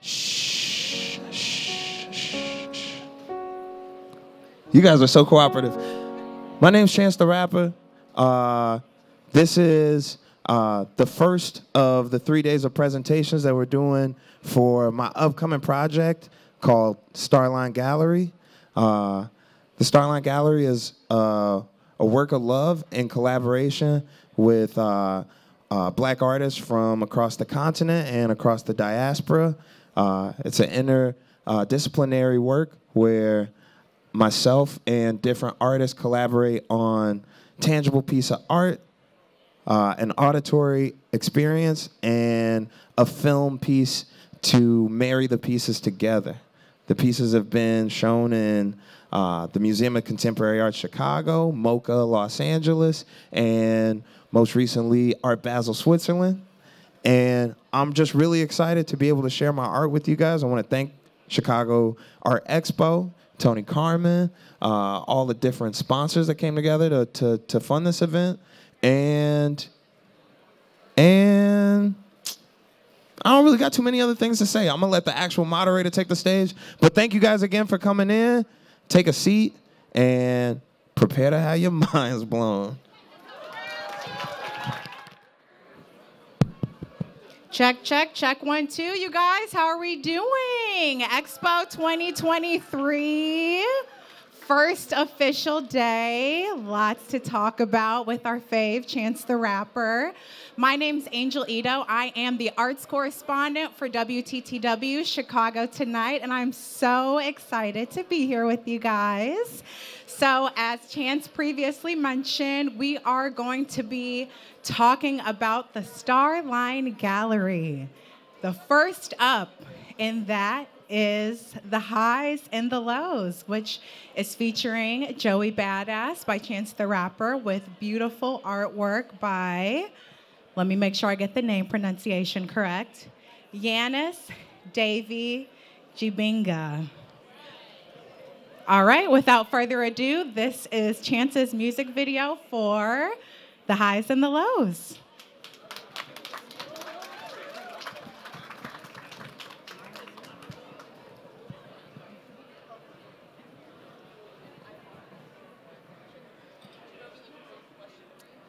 Shh, shh, shh, shh. You guys are so cooperative. My name's Chance the Rapper. This is the first of the 3 days of presentations that we're doing for my upcoming project called Starline Gallery. The Starline Gallery is a work of love in collaboration with black artists from across the continent and across the diaspora. It's an interdisciplinary work where myself and different artists collaborate on tangible piece of art, an auditory experience, and a film piece to marry the pieces together. The pieces have been shown in the Museum of Contemporary Art Chicago, MoCA Los Angeles, and most recently Art Basel Switzerland. And I'm just really excited to be able to share my art with you guys. I want to thank Chicago Art Expo, Tony Carmen, all the different sponsors that came together to fund this event. And I don't really got too many other things to say. I'm going to let the actual moderator take the stage. But thank you guys again for coming in. Take a seat and prepare to have your minds blown. Check, check, check, 1, 2. You guys, how are we doing? Expo 2023, first official day. Lots to talk about with our fave, Chance the Rapper. My name's Angel Idowu. I am the arts correspondent for WTTW Chicago tonight, and I'm so excited to be here with you guys. So as Chance previously mentioned, we are going to be talking about the Starline Gallery. The first up in that is The Highs and the Lows, which is featuring Joey Badass by Chance the Rapper with beautiful artwork by, let me make sure I get the name pronunciation correct, Yannis Davy Guibinga. All right, without further ado, this is Chance's music video for The Highs and the Lows.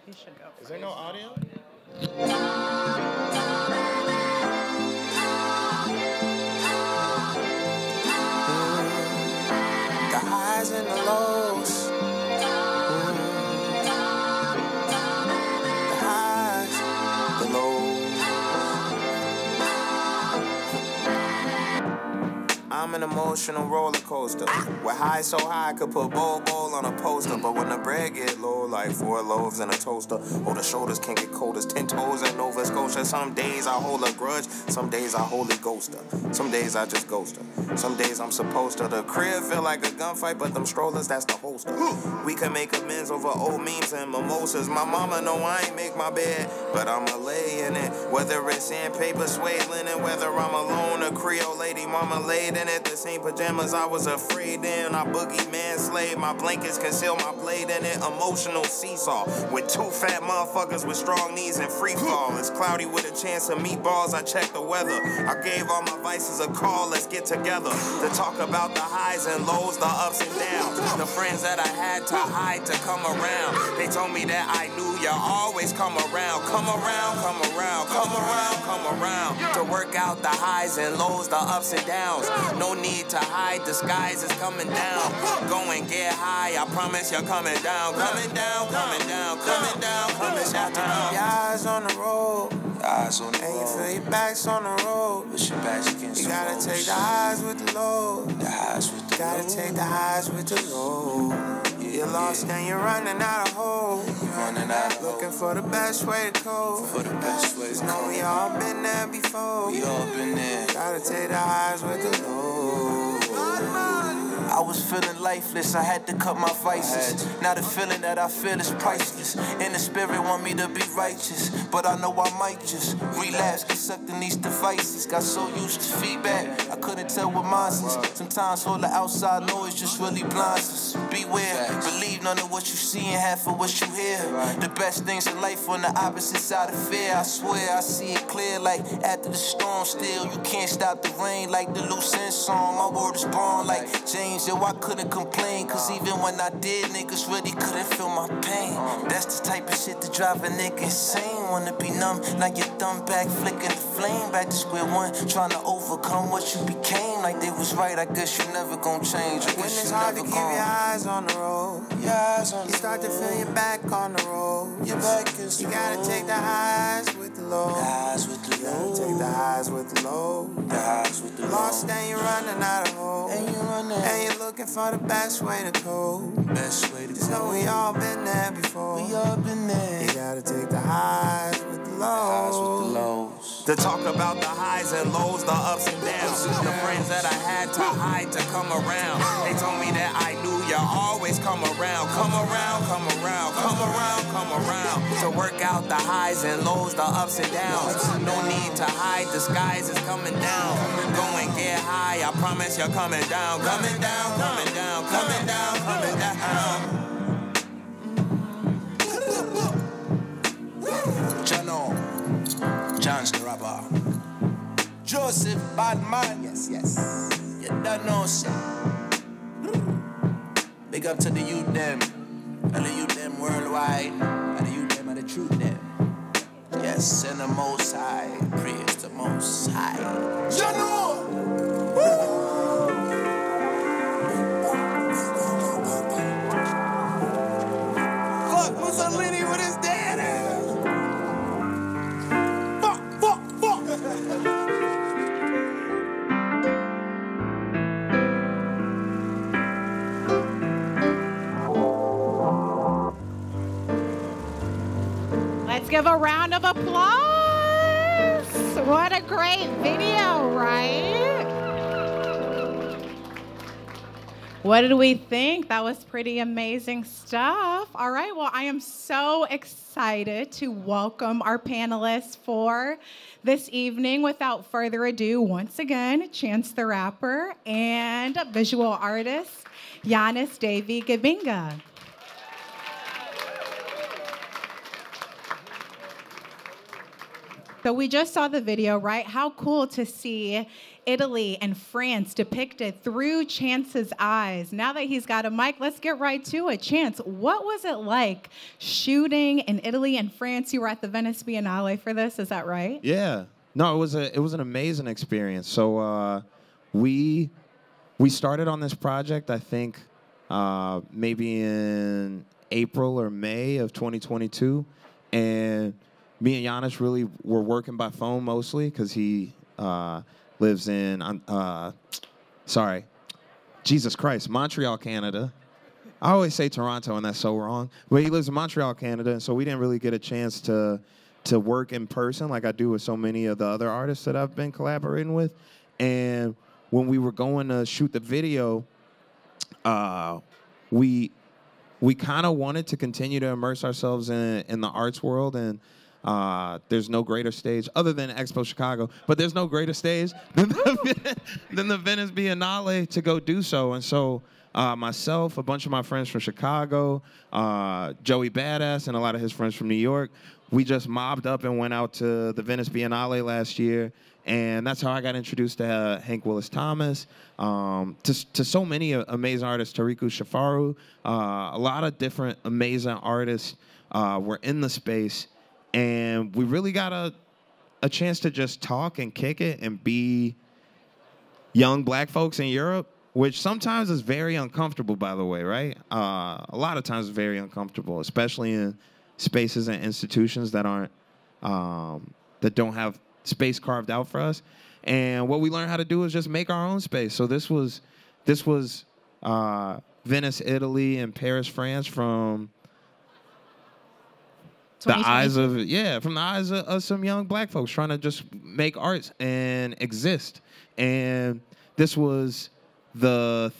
You should go. Is there no audio? The highs and the lows. The highs, the lows. I'm an emotional roller coaster. With highs so high I could put bowl on a poster. But when the bread get low, like 4 loaves and a toaster. Oh, the shoulders can get cold as 10 toes in Nova Scotia. Some days I hold a grudge, some days I holy ghost her. Some days I just ghost her. Some days I'm supposed to. The crib feel like a gunfight, but them strollers, that's the holster. We can make amends over old memes and mimosas. My mama know I ain't make my bed, but I'ma lay in it. Whether it's sandpaper, suede linen, whether I'm alone, a Creole lady, mama laid in it. The same pajamas I was afraid in. I boogie man slave. My blankets conceal my blade in it. Emotional seesaw with 2 fat motherfuckers with strong knees and free fall. It's cloudy with a chance of meatballs. I check the weather. I gave all my vices a call. Let's get together to talk about the highs and lows, the ups and downs. The friends that I had to hide to come around. They told me that I knew you always come around. Come around, come around, come around, come around. To work out the highs and lows, the ups and downs. No need to hide, the skies is coming down. Go and get high, I promise you're coming down. Coming down, coming down, coming down, coming down. Your eyes on the road, eyes on the road. And you feel your back's on the road, but your back's against the road. You gotta take the highs with the lows. The highs with the lows. Gotta take the highs with the lows. You're lost and you're running out of hope. You're running out of hope. Looking for the best way to cope. For the best way to cope. Know we all been there before. We all been there. Gotta take the highs with the lows. I was feeling lifeless, I had to cut my vices. Now the feeling that I feel is priceless. And the spirit want me to be righteous, but I know I might just relapse, get sucked in these devices. Got so used to feedback, I couldn't tell what mine is. Sometimes all the outside noise just really blinds us. Beware, believe none of what you see and half of what you hear. The best things in life on the opposite side of fear. I swear I see it clear like after the storm. Still, you can't stop the rain like the loose end song. My word is born like James, yo, I couldn't complain. Cause even when I did, niggas really couldn't feel my pain. That's the type of shit to drive a nigga insane. Wanna be numb, now your thumb back, flicking the flame. Back to square one, trying to overcome what you became. Like they was right, I guess you never gon' change. I guess you never gon'. When it's hard to keep your eyes on the road, you start to feel your back on the road. Your back is you gotta take the highs with the lows. The highs with the lows. Take the highs with the lows. The highs with the lows. Lost and you're running out of hope. And you're looking for the best way to cope. Best way to cope. So we all been there before. We all been there. You gotta take the highs with the lows. The highs with the lows. To talk about the highs and lows, the ups and downs. The friends that I had to hide to come around. They told me that I knew you always come around. Come around, come around, come around, come around. To work out the highs and lows, the ups and downs. No need to hide, the skies is coming down. Go and get high, I promise you're coming down. Coming down, coming down, coming down, coming down. Chance the rapper. Joseph Badman. Yes, yes. You don't know, sir. Big up to the youth them. And the youth them worldwide. And the youth them and the truth them. Yes, and the Most High. Praise the Most High. Jano! Fuck Mussolini with his dad ass. Let's give a round of applause. What a great video, right? What did we think? That was pretty amazing stuff. All right, well, I am so excited to welcome our panelists for this evening. Without further ado, once again, Chance the Rapper and visual artist, Yannis Davy Guibinga. So we just saw the video, right? How cool to see Italy and France depicted through Chance's eyes. Now that he's got a mic, let's get right to it. Chance, what was it like shooting in Italy and France? You were at the Venice Biennale for this, is that right? Yeah. No, it was an amazing experience. So we started on this project, I think, maybe in April or May of 2022, and me and Yannis really were working by phone mostly because he lives in, Montreal, Canada. I always say Toronto, and that's so wrong. But he lives in Montreal, Canada, and so we didn't really get a chance to work in person like I do with so many of the other artists that I've been collaborating with. And when we were going to shoot the video, we kind of wanted to continue to immerse ourselves in the arts world, and there's no greater stage other than EXPO Chicago, but there's no greater stage than the Venice Biennale to go do so. And so myself, a bunch of my friends from Chicago, Joey Badass, and a lot of his friends from New York, we just mobbed up and went out to the Venice Biennale last year. And that's how I got introduced to Hank Willis Thomas, to so many amazing artists, Tariku Shafaru, a lot of different amazing artists were in the space. And we really got a chance to just talk and kick it and be young black folks in Europe, which sometimes is very uncomfortable, by the way, right? A lot of times it's very uncomfortable, especially in spaces and institutions that aren't, that don't have space carved out for us. And what we learned how to do is just make our own space. So this was Venice, Italy, and Paris, France from the eyes of some young black folks trying to just make art and exist. And this was the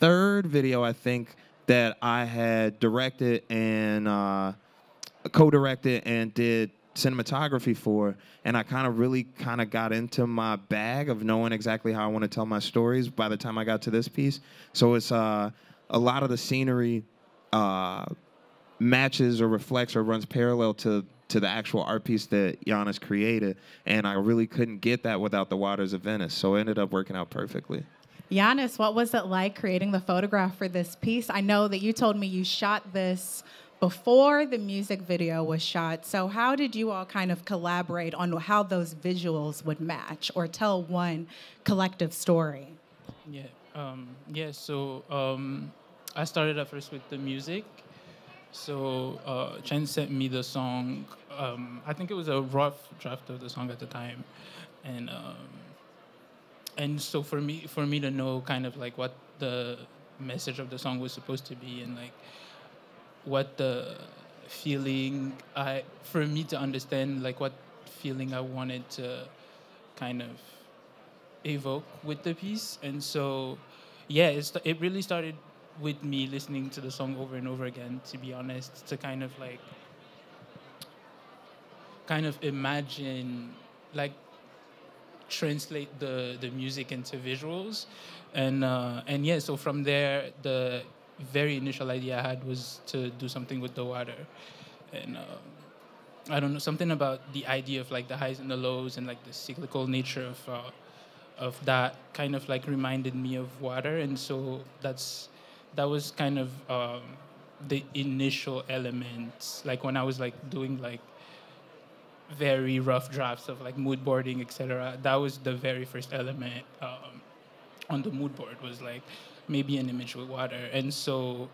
third video, I think, that I had directed and co-directed and did cinematography for, and I really got into my bag of knowing exactly how I want to tell my stories by the time I got to this piece. So it's a lot of the scenery matches or reflects or runs parallel to the actual art piece that Yannis created, and I really couldn't get that without the waters of Venice, so it ended up working out perfectly. Yannis, what was it like creating the photograph for this piece? I know that you told me you shot this before the music video was shot, so how did you all kind of collaborate on how those visuals would match or tell one collective story? So I started at first with the music. So Chen sent me the song. I think it was a rough draft of the song at the time, and so for me to know kind of like what the message of the song was supposed to be, and like what the feeling for me to understand like what feeling I wanted to kind of evoke with the piece. And so it really started with me listening to the song over and over again, to be honest, to kind of imagine, like translate the music into visuals. So from there, the very initial idea I had was to do something with the water. And I don't know, something about the idea of like the highs and the lows and like the cyclical nature of that kind of like reminded me of water. And so that was kind of the initial elements. Like when I was like doing like very rough drafts of like mood boarding, etc. That was the very first element on the mood board, was like maybe an image with water. And so,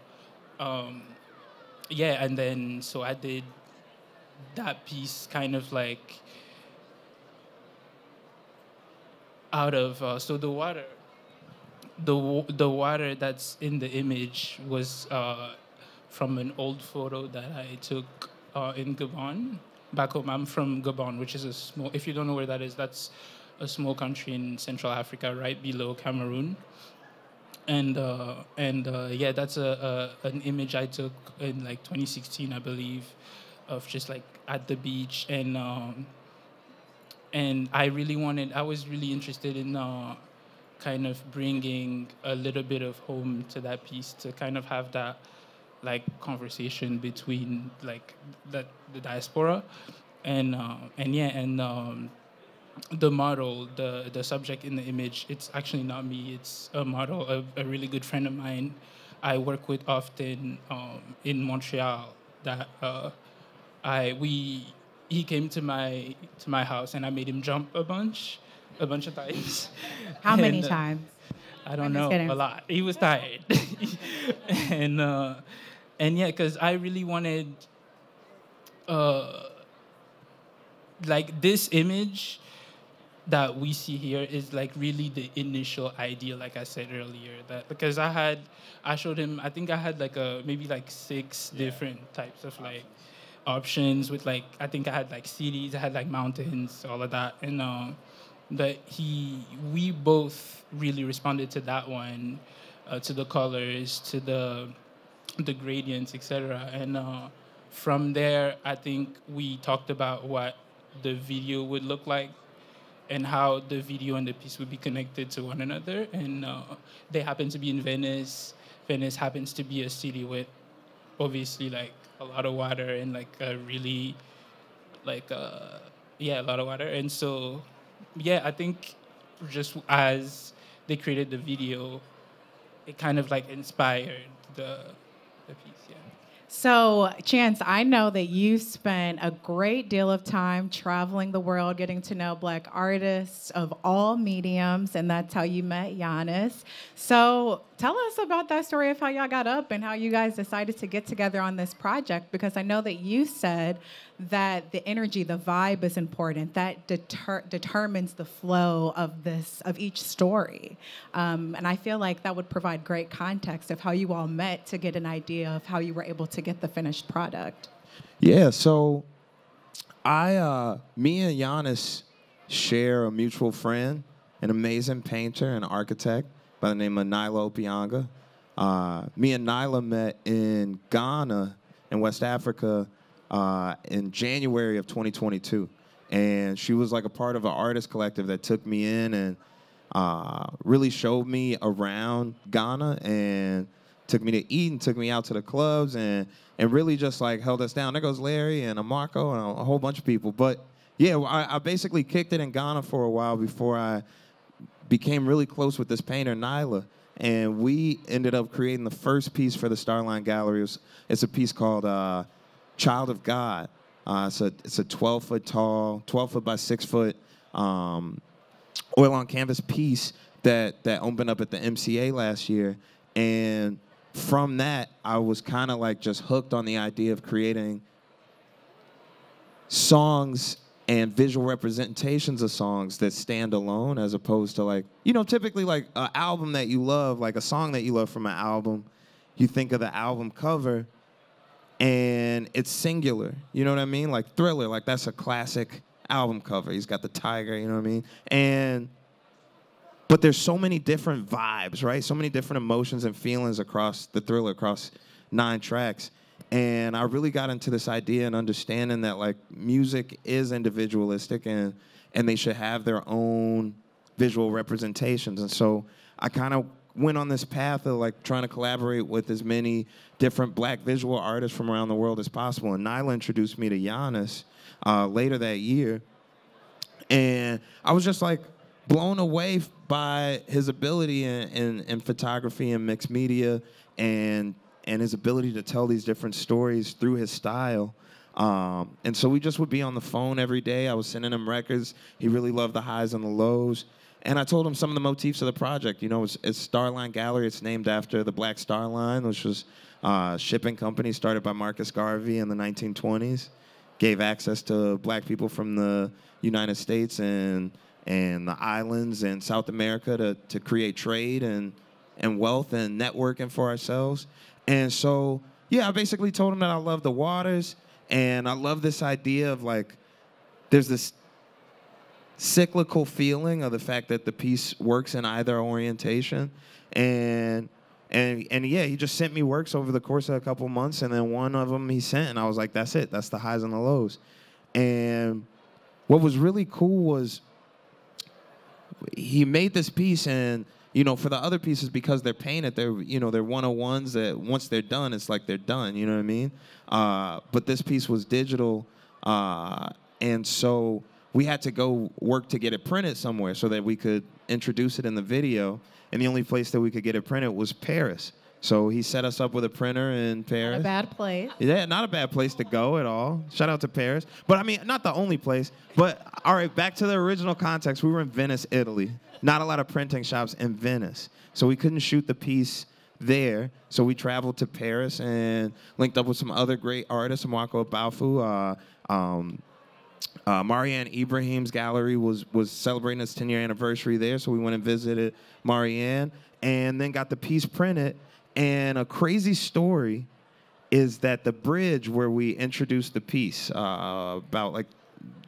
and then so I did that piece kind of like out of so the water. The water that's in the image was from an old photo that I took in Gabon, back home. I'm from Gabon, which is a small, if you don't know where that is, that's a small country in Central Africa, right below Cameroon. And that's an image I took in like 2016, I believe, of just like at the beach. And I was really interested in kind of bringing a little bit of home to that piece, to kind of have that like conversation between like the diaspora and the model, the subject in the image. It's actually not me. It's a model, a really good friend of mine I work with often in Montreal. That he came to my house and I made him jump a bunch of times. How many times? I don't know, a lot. He was tired. Because I really wanted, like this image that we see here is like really the initial idea, like I said earlier, that because I showed him, I think I had like maybe like 6 different types of like options with like, I think I had like cities, I had like mountains, all of that. And but we both really responded to that one, to the colors, to the gradients, etc. And from there, I think we talked about what the video would look like and how the video and the piece would be connected to one another. And they happen to be in Venice. Venice happens to be a city with obviously like a lot of water and like a really like a lot of water. And so I think just as they created the video, it kind of like inspired the piece. So, Chance, I know that you spent a great deal of time traveling the world, getting to know Black artists of all mediums, and that's how you met Yannis. So, tell us about that story of how y'all got up and how you guys decided to get together on this project, because I know that you said that the energy, the vibe is important. That determines the flow of each story. And I feel like that would provide great context of how you all met to get an idea of how you were able to get the finished product. Yeah, so me and Yannis share a mutual friend, an amazing painter and architect by the name of Nilo Pianga. Me and Nyla met in Ghana in West Africa in January of 2022. And she was like a part of an artist collective that took me in and really showed me around Ghana and took me to eat and took me out to the clubs and really just like held us down. There goes Larry and Marco and a whole bunch of people. But yeah, I basically kicked it in Ghana for a while before I became really close with this painter, Nyla. And we ended up creating the first piece for the Starline Gallery. It's a piece called Child of God. It's a 12-foot tall, 12-foot by 6-foot oil on canvas piece that opened up at the MCA last year. And from that, I was kind of like just hooked on the idea of creating songs and visual representations of songs that stand alone, as opposed to like, typically like an album that you love, like a song that you love from an album, you think of the album cover and it's singular. You know what I mean? Like Thriller, like that's a classic album cover. He's got the tiger, you know what I mean? But there's so many different vibes, right? So many different emotions and feelings across the Thriller, across 9 tracks. And I really got into this idea and understanding that like music is individualistic and they should have their own visual representations. And so I kind of went on this path of like trying to collaborate with as many different black visual artists from around the world as possible. And Nyla introduced me to Yannis later that year. And I was just like blown away by his ability in photography and mixed media and his ability to tell these different stories through his style. And so we just would be on the phone every day. I was sending him records. He really loved the highs and the lows. And I told him some of the motifs of the project. It's Starline Gallery. It's named after the Black Star Line, which was a shipping company started by Marcus Garvey in the 1920s. Gave access to black people from the United States and the islands and South America to create trade and wealth and networking for ourselves. And so, yeah, I basically told him that I love the waters and I love this idea of like, there's this cyclical feeling of the fact that the piece works in either orientation. And yeah, he just sent me works over the course of a couple months, and then one of them he sent, and I was like, that's it. That's the highs and the lows. And what was really cool was he made this piece, and for the other pieces, because they're painted, they're 101s that once they're done, it's like they're done. You know what I mean? But this piece was digital, and so we had to go work to get it printed somewhere so that we could introduce it in the video. And the only place that we could get it printed was Paris. So he set us up with a printer in Paris. Not a bad place. Yeah, not a bad place to go at all. Shout out to Paris. But I mean, not the only place. But all right, back to the original context. We were in Venice, Italy. Not a lot of printing shops in Venice. So we couldn't shoot the piece there. So we traveled to Paris and linked up with some other great artists, Marco Balfu. Marianne Ibrahim's gallery was celebrating its 10-year anniversary there, so we went and visited Marianne and then got the piece printed. And a crazy story is that the bridge where we introduced the piece, about like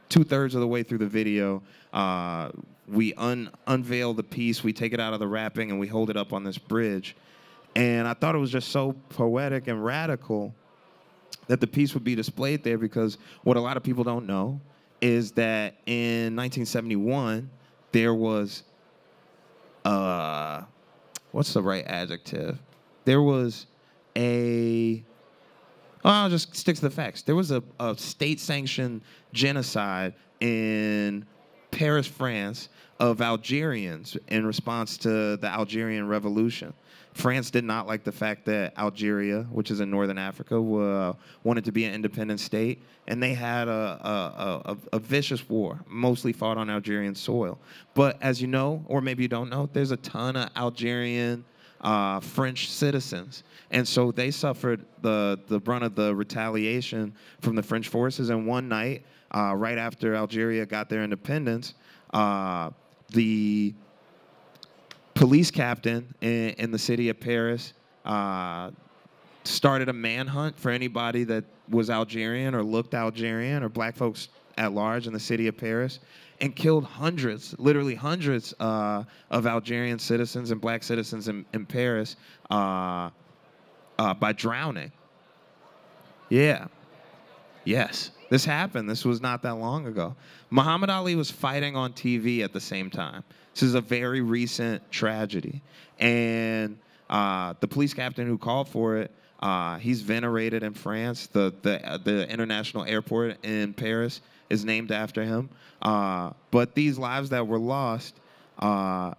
2/3 of the way through the video, we unveil the piece, we take it out of the wrapping, and we hold it up on this bridge. And I thought it was just so poetic and radical that the piece would be displayed there, because what a lot of people don't know is that in 1971, there was, what's the right adjective? There was I'll just stick to the facts. There was a state-sanctioned genocide in Paris, France, of Algerians in response to the Algerian Revolution. France did not like the fact that Algeria, which is in northern Africa, wanted to be an independent state, and they had a vicious war, mostly fought on Algerian soil. But as you know, or maybe you don't know, there's a ton of Algerian French citizens, and so they suffered the brunt of the retaliation from the French forces. And one night, right after Algeria got their independence, the police captain in the city of Paris started a manhunt for anybody that was Algerian or looked Algerian, or black folks at large in the city of Paris and killed hundreds, literally hundreds of Algerian citizens and black citizens in Paris by drowning. Yeah. Yes. This happened. This was not that long ago. Muhammad Ali was fighting on TV at the same time. This is a very recent tragedy. And the police captain who called for it, he's venerated in France. The international airport in Paris is named after him. But these lives that were lost, I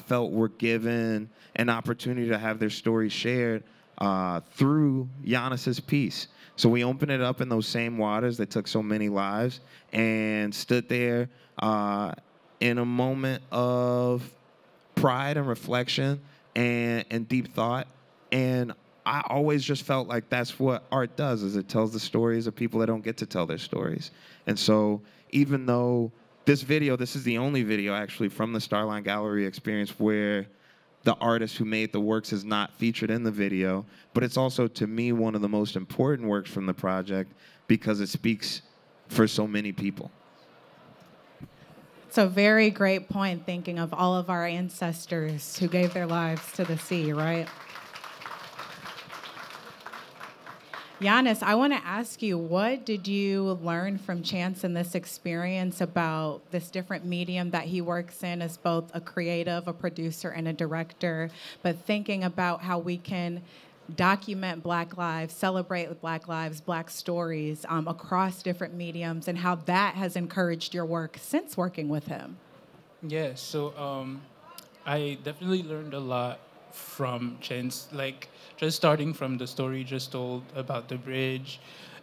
felt were given an opportunity to have their stories shared through Yannis's piece. So we opened it up in those same waters that took so many lives and stood there in a moment of pride and reflection and deep thought. And I always just felt like that's what art does, is it tells the stories of people that don't get to tell their stories. And so even though this is the only video actually from the Starline Gallery experience where the artist who made the works is not featured in the video, but it's also, to me, one of the most important works from the project because it speaks for so many people. It's a very great point, thinking of all of our ancestors who gave their lives to the sea, right? Yannis, I want to ask you, what did you learn from Chance in this experience about this different medium that he works in as both a creative, a producer, and a director, but thinking about how we can document Black lives, celebrate Black lives, Black stories across different mediums, and how that has encouraged your work since working with him? Yeah, so I definitely learned a lot from Chance, like just starting from the story just told about the bridge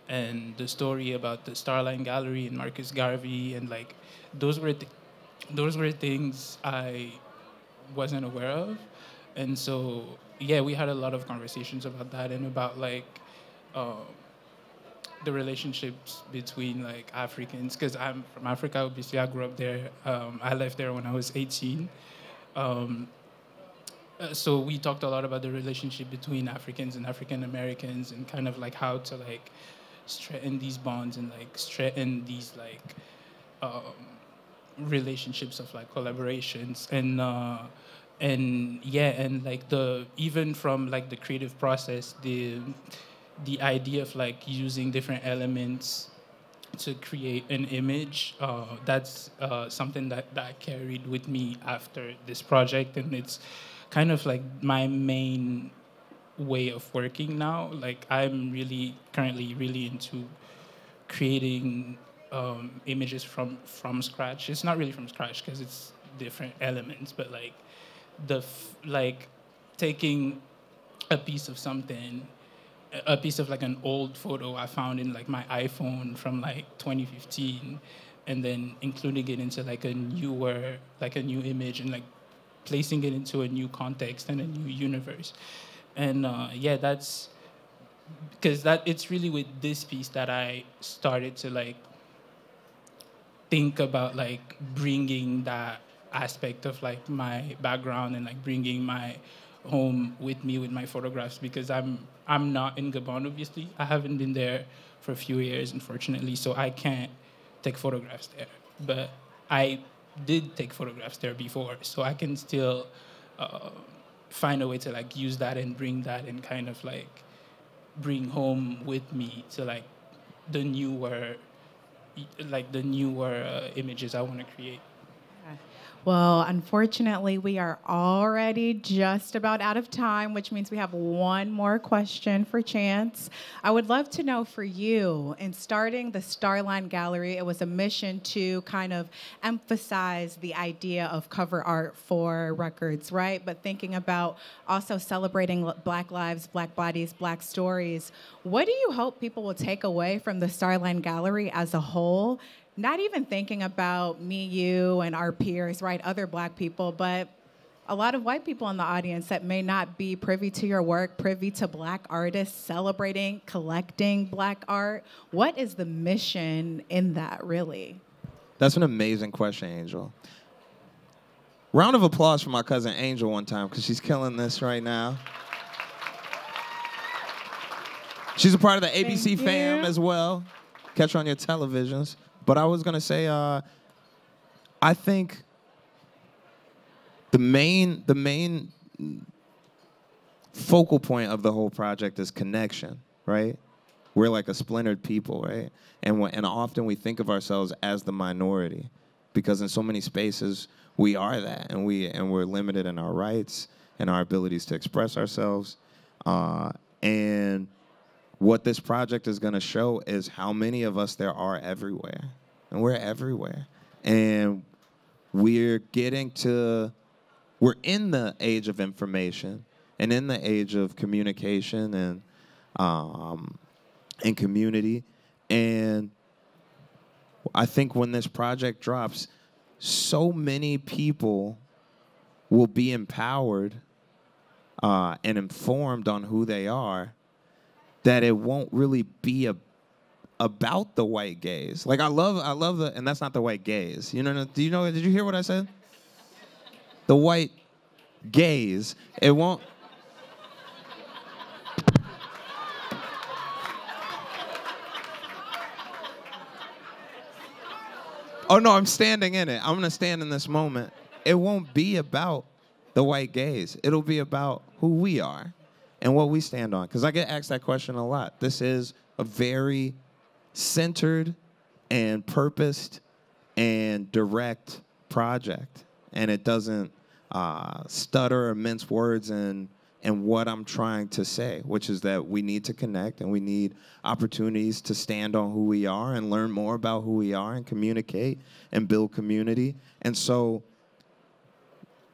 and the story about the Starline Gallery and Marcus Garvey, and like those were things I wasn't aware of. And so yeah, we had a lot of conversations about that and about like the relationships between like Africans, because I'm from Africa, obviously I grew up there. I left there when I was 18. So we talked a lot about the relationship between Africans and African Americans and kind of like how to like strengthen these bonds and like strengthen these like relationships of like collaborations and yeah, and like even from like the creative process, the idea of like using different elements to create an image, that's something that I carried with me after this project, and it's kind of like my main way of working now. Like I'm currently really into creating images from scratch. It's not really from scratch because it's different elements, but like like taking a piece of something, a piece of like an old photo I found in like my iPhone from like 2015, and then including it into like a new image and like placing it into a new context and a new universe. And yeah, that's because it's really with this piece that I started to like think about like bringing that aspect of like my background and like bringing my home with me with my photographs, because I'm not in Gabon, obviously. I haven't been there for a few years, unfortunately, so I can't take photographs there. But I did take photographs there before, so I can still find a way to like use that and bring that and kind of like bring home with me to like the newer images I want to create. Well, unfortunately, we are already just about out of time, which means we have one more question for Chance. I would love to know for you, in starting the Starline Gallery, it was a mission to kind of emphasize the idea of cover art for records, right? But thinking about also celebrating Black lives, Black bodies, Black stories. What do you hope people will take away from the Starline Gallery as a whole? Not even thinking about me, you, and our peers, right, other Black people, but a lot of white people in the audience that may not be privy to your work, privy to Black artists celebrating, collecting Black art. What is the mission in that, really? That's an amazing question, Angel. Round of applause for my cousin Angel one time, because she's killing this right now. She's a part of the ABC fam as well. Catch her on your televisions. But I was gonna say, I think the main focal point of the whole project is connection, right? We're like a splintered people, right? And often we think of ourselves as the minority, because in so many spaces we are that, and we're limited in our rights and our abilities to express ourselves. And what this project is going to show is how many of us there are everywhere, and we're everywhere, and we're in the age of information and in the age of communication and community. And I think when this project drops, so many people will be empowered and informed on who they are, that it won't really be about the white gaze. Like I love the, and that's not the white gaze. You know? Did you hear what I said? The white gaze. It won't. Oh, no, I'm standing in it. I'm going to stand in this moment. It won't be about the white gaze. It'll be about who we are and what we stand on. Because I get asked that question a lot. This is a very centered and purposed and direct project. And it doesn't stutter or mince words in what I'm trying to say, which is that we need to connect and we need opportunities to stand on who we are and learn more about who we are and communicate and build community. And so,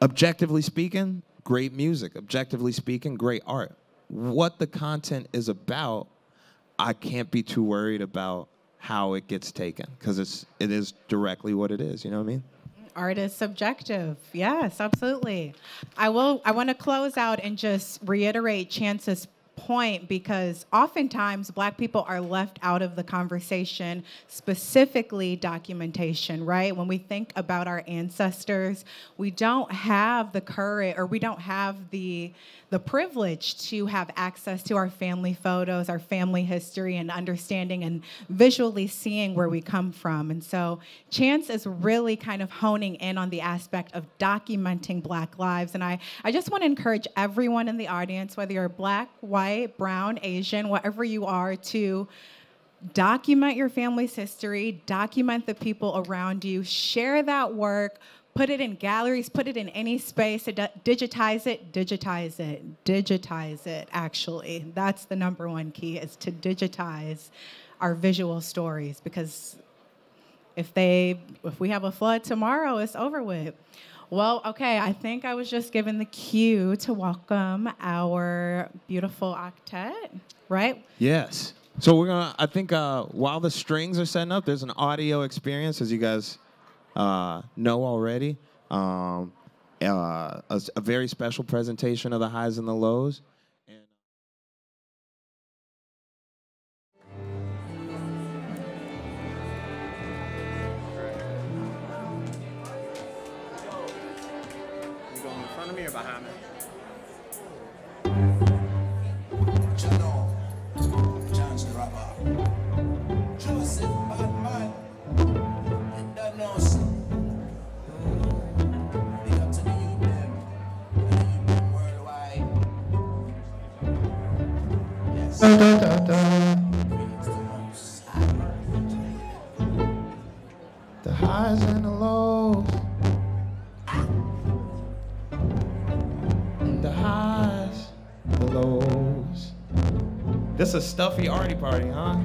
objectively speaking, great music. Objectively speaking, great art. What the content is about, I can't be too worried about how it gets taken, because it is directly what it is. You know what I mean? Art is subjective. Yes, absolutely. I want to close out and just reiterate Chance's point, because oftentimes Black people are left out of the conversation, specifically documentation, right? When we think about our ancestors, we don't have the courage, or we don't have the privilege to have access to our family photos, our family history, and understanding and visually seeing where we come from. And so Chance is really kind of honing in on the aspect of documenting Black lives. And I just want to encourage everyone in the audience, whether you're Black, white, brown, Asian, whatever you are, to document your family's history, document the people around you, share that work, put it in galleries, put it in any space, digitize it, actually. That's the number one key, is to digitize our visual stories, because if we have a flood tomorrow, it's over with. Well, okay, I think I was just given the cue to welcome our beautiful octet, right? Yes. So we're going to, I think while the strings are setting up, there's an audio experience, as you guys know already. A very special presentation of the highs and the lows. You going in front of me or behind me? The highs and the lows. The highs, the lows. This is a stuffy arty party, huh?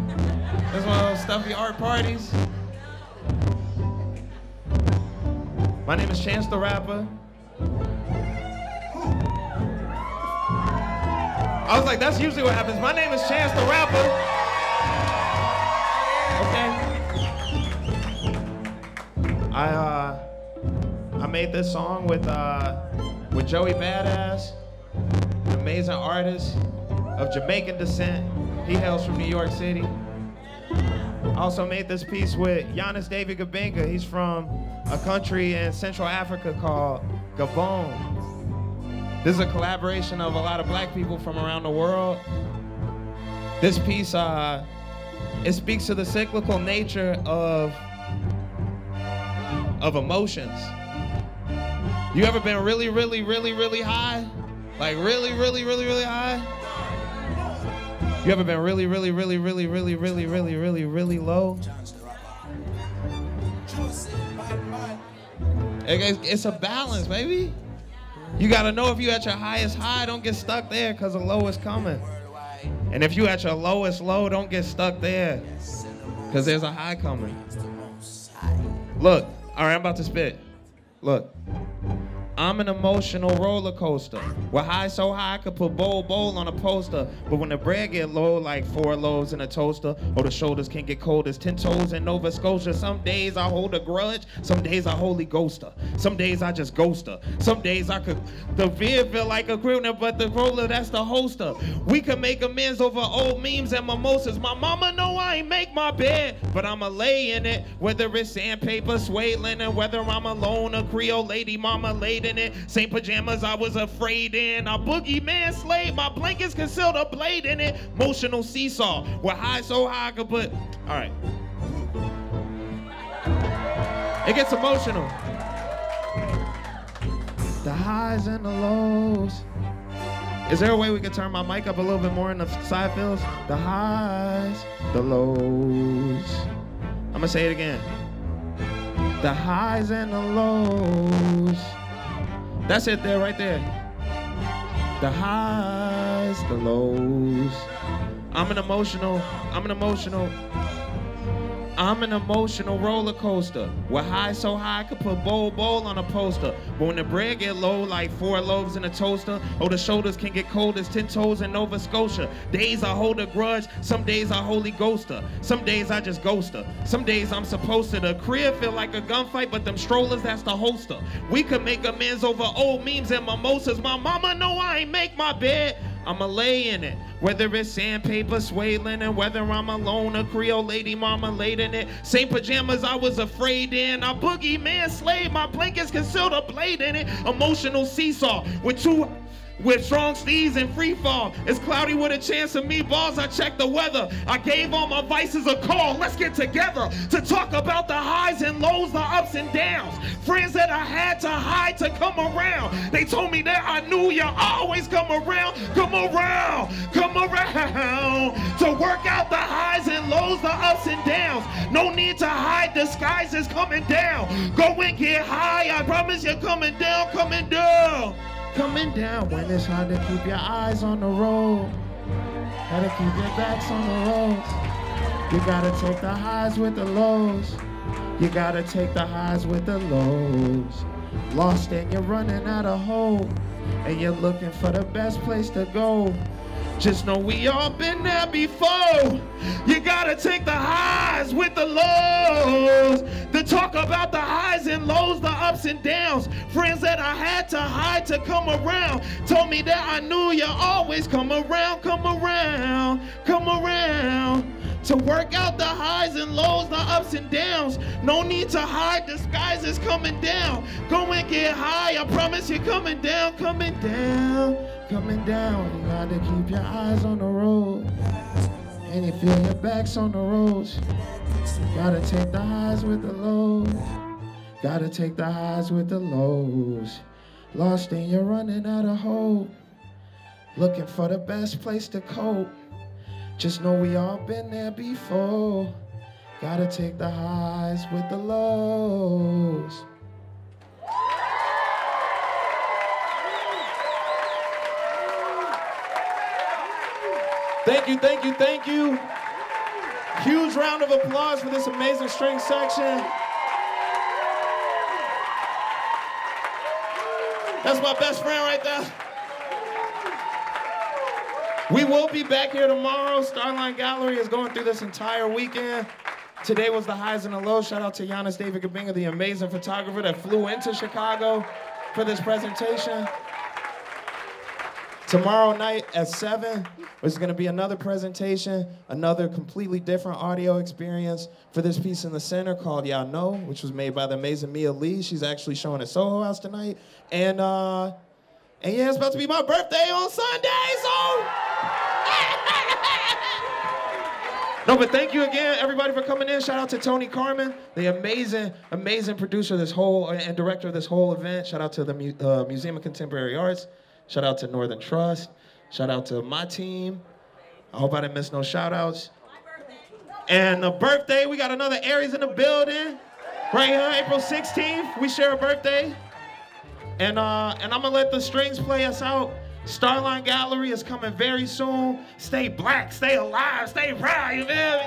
This is one of those stuffy art parties. My name is Chance the Rapper. I was like, that's usually what happens. My name is Chance the Rapper. Okay. I made this song with Joey Badass, an amazing artist of Jamaican descent. He hails from New York City. I also made this piece with Yannis Davy Guibinga. He's from a country in Central Africa called Gabon. This is a collaboration of a lot of Black people from around the world. This piece, it speaks to the cyclical nature of of emotions. You ever been really, really, really, really high? Like really, really, really, really high? You ever been really, really, really, really, really, really, really, really, really low? It's a balance, baby. You gotta know if you at your highest high, don't get stuck there because the low is coming. And if you at your lowest low, don't get stuck there because there's a high coming. Look, all right, I'm about to spit. Look. I'm an emotional roller coaster. Where high so high I could put bowl on a poster. But when the bread get low, like 4 loaves in a toaster, or the shoulders can get cold as 10 toes in Nova Scotia. Some days I hold a grudge, some days I holy ghost her. Some days I just ghost her. Some days I could, the beer feel like a grill, but the roller, that's the holster. We could make amends over old memes and mimosas. My mama know I ain't make my bed, but I'ma lay in it. Whether it's sandpaper, suede linen, whether I'm alone, a Creole lady, mama laid in it. Same pajamas I was afraid in. A boogeyman slave, my blankets concealed a blade in it. Emotional seesaw, where high so high I could put. All right. It gets emotional. The highs and the lows. Is there a way we could turn my mic up a little bit more in the side fills? The highs, the lows. I'm gonna say it again. The highs and the lows. That's it there, right there. The highs, the lows. I'm an emotional roller coaster. Where high so high I could put bowl on a poster. But when the bread get low, like 4 loaves in a toaster, or the shoulders can get cold as 10 toes in Nova Scotia. Days I hold a grudge, some days I holy ghost her. Some days I just ghost her. Some days I'm supposed to. The crib feel like a gunfight, but them strollers, that's the holster. We could make amends over old memes and mimosas. My mama know I ain't make my bed, I'ma lay in it. Whether it's sandpaper, suede linen, whether I'm alone, a Creole lady, mama laid in it. Same pajamas I was afraid in. A boogeyman slave, my blankets concealed a blade in it. Emotional seesaw with strong steeds and free fall. It's cloudy with a chance of meatballs. I checked the weather. I gave all my vices a call. Let's get together to talk about the highs and lows, the ups and downs. Friends that I had to hide to come around. They told me that I knew you always come around. Come around, come around. To work out the highs and lows, the ups and downs. No need to hide, the skies is coming down. Go and get high, I promise you're coming down, coming down. Coming down when it's hard to keep your eyes on the road. Gotta keep your backs on the road. You gotta take the highs with the lows. You gotta take the highs with the lows. Lost and you're running out of hope, and you're looking for the best place to go. Just know we all been there before. You gotta take the highs with the lows. To talk about the highs and lows, the ups and downs. Friends that I had to hide to come around. Told me that I knew you always come around, come around, come around. To work out the highs and lows, the ups and downs. No need to hide, the skies is coming down. Go and get high, I promise you're coming down, coming down, coming down. You gotta keep your eyes on the road, and you feel your backs on the roads. Gotta take the highs with the lows. Gotta take the highs with the lows. Lost and you're running out of hope, looking for the best place to cope. Just know we all been there before. Gotta take the highs with the lows. Thank you, thank you, thank you. Huge round of applause for this amazing string section. That's my best friend right there. We will be back here tomorrow. Starline Gallery is going through this entire weekend. Today was the highs and the lows. Shout out to Yannis Davy Guibinga, the amazing photographer that flew into Chicago for this presentation. Tomorrow night at 7, there's going to be another presentation, another completely different audio experience for this piece in the center called Y'all Know, which was made by the amazing Mia Lee. She's actually showing at Soho House tonight. And yeah, it's about to be my birthday on Sunday, so... No, but thank you again, everybody, for coming in. Shout out to Tony Carmen, the amazing producer of this whole and director of this whole event. Shout out to the Museum of Contemporary Arts. Shout out to Northern Trust. Shout out to my team. I hope I didn't miss no shout outs. And the birthday, we got another Aries in the building. Right here, April 16th, we share a birthday. And I'm gonna let the strings play us out. Starline Gallery is coming very soon. Stay black, stay alive, stay proud, you feel me?